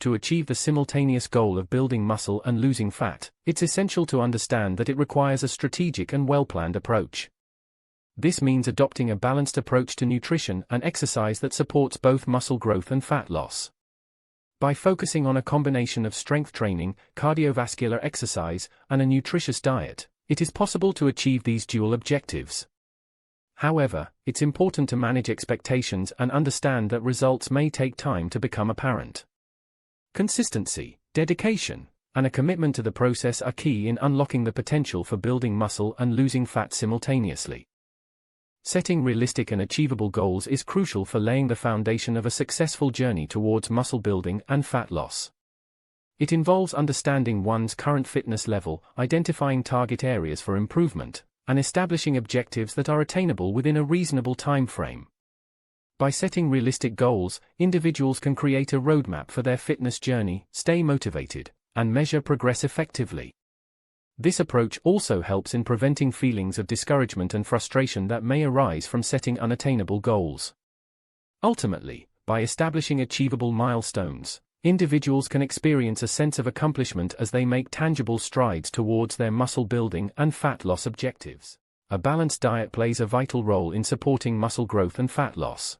to achieve the simultaneous goal of building muscle and losing fat, it's essential to understand that it requires a strategic and well-planned approach. This means adopting a balanced approach to nutrition and exercise that supports both muscle growth and fat loss. By focusing on a combination of strength training, cardiovascular exercise, and a nutritious diet, it is possible to achieve these dual objectives. However, it's important to manage expectations and understand that results may take time to become apparent. Consistency, dedication, and a commitment to the process are key in unlocking the potential for building muscle and losing fat simultaneously. Setting realistic and achievable goals is crucial for laying the foundation of a successful journey towards muscle building and fat loss. It involves understanding one's current fitness level, identifying target areas for improvement, and establishing objectives that are attainable within a reasonable time frame. By setting realistic goals, individuals can create a roadmap for their fitness journey, stay motivated, and measure progress effectively. This approach also helps in preventing feelings of discouragement and frustration that may arise from setting unattainable goals. Ultimately, by establishing achievable milestones, individuals can experience a sense of accomplishment as they make tangible strides towards their muscle building and fat loss objectives. A balanced diet plays a vital role in supporting muscle growth and fat loss.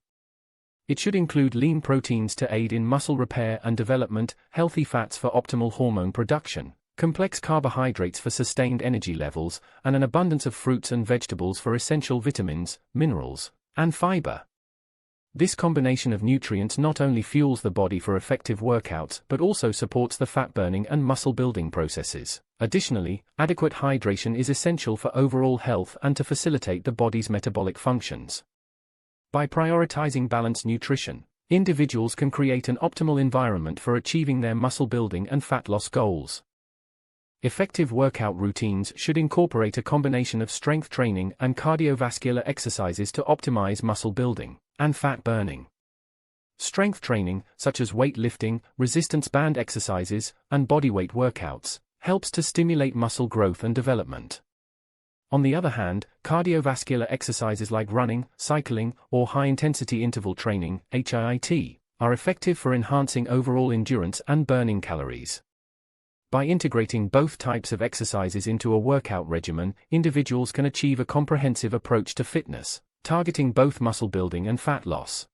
It should include lean proteins to aid in muscle repair and development, healthy fats for optimal hormone production, complex carbohydrates for sustained energy levels, and an abundance of fruits and vegetables for essential vitamins, minerals, and fiber. This combination of nutrients not only fuels the body for effective workouts but also supports the fat-burning and muscle-building processes. Additionally, adequate hydration is essential for overall health and to facilitate the body's metabolic functions. By prioritizing balanced nutrition, individuals can create an optimal environment for achieving their muscle-building and fat loss goals. Effective workout routines should incorporate a combination of strength training and cardiovascular exercises to optimize muscle building and fat burning. Strength training, such as weightlifting, resistance band exercises, and bodyweight workouts, helps to stimulate muscle growth and development. On the other hand, cardiovascular exercises like running, cycling, or high-intensity interval training, HIIT, are effective for enhancing overall endurance and burning calories. By integrating both types of exercises into a workout regimen, individuals can achieve a comprehensive approach to fitness, targeting both muscle building and fat loss.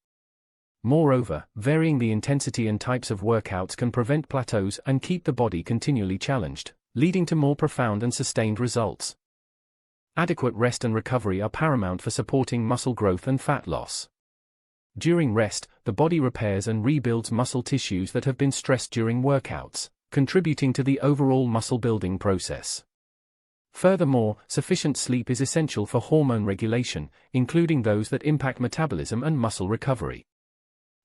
Moreover, varying the intensity and types of workouts can prevent plateaus and keep the body continually challenged, leading to more profound and sustained results. Adequate rest and recovery are paramount for supporting muscle growth and fat loss. During rest, the body repairs and rebuilds muscle tissues that have been stressed during workouts, contributing to the overall muscle-building process. Furthermore, sufficient sleep is essential for hormone regulation, including those that impact metabolism and muscle recovery.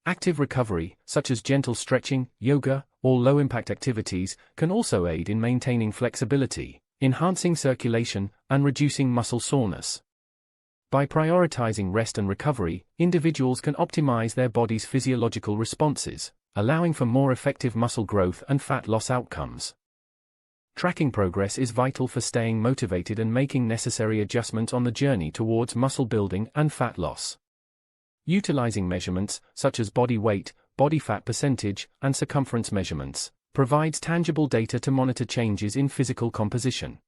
Active recovery, such as gentle stretching, yoga, or low-impact activities, can also aid in maintaining flexibility, enhancing circulation, and reducing muscle soreness. By prioritizing rest and recovery, individuals can optimize their body's physiological responses, allowing for more effective muscle growth and fat loss outcomes. Tracking progress is vital for staying motivated and making necessary adjustments on the journey towards muscle building and fat loss. Utilizing measurements, such as body weight, body fat percentage, and circumference measurements, provides tangible data to monitor changes in physical composition.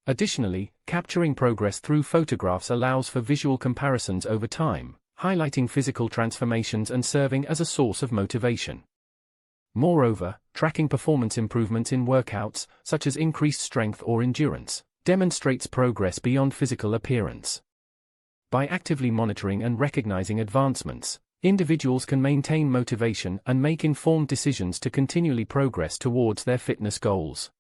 Additionally, capturing progress through photographs allows for visual comparisons over time, highlighting physical transformations and serving as a source of motivation. Moreover, tracking performance improvements in workouts, such as increased strength or endurance, demonstrates progress beyond physical appearance. By actively monitoring and recognizing advancements, individuals can maintain motivation and make informed decisions to continually progress towards their fitness goals.